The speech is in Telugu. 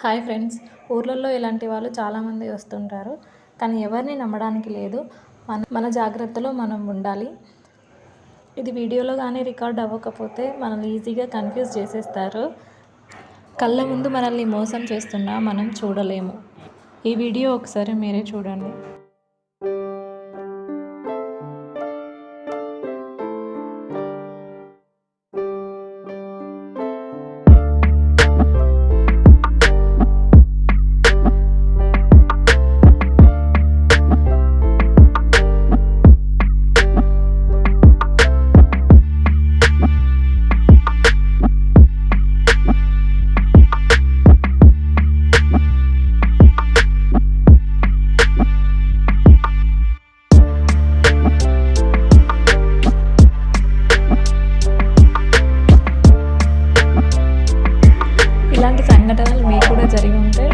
హాయ్ ఫ్రెండ్స్, ఊర్లలో ఇలాంటి వాళ్ళు చాలామంది వస్తుంటారు. కానీ ఎవరిని నమ్మడానికి లేదు. మన జాగ్రత్తలో మనం ఉండాలి. ఇది వీడియోలో కానీ రికార్డ్ అవ్వకపోతే మనల్ని ఈజీగా కన్ఫ్యూజ్ చేసేస్తారు. కళ్ళ ముందు మనల్ని మోసం చేస్తున్నా మనం చూడలేము. ఈ వీడియో ఒకసారి మీరే చూడండి. ఇలాంటి సంఘటనలు మీకు కూడా జరిగి ఉంటే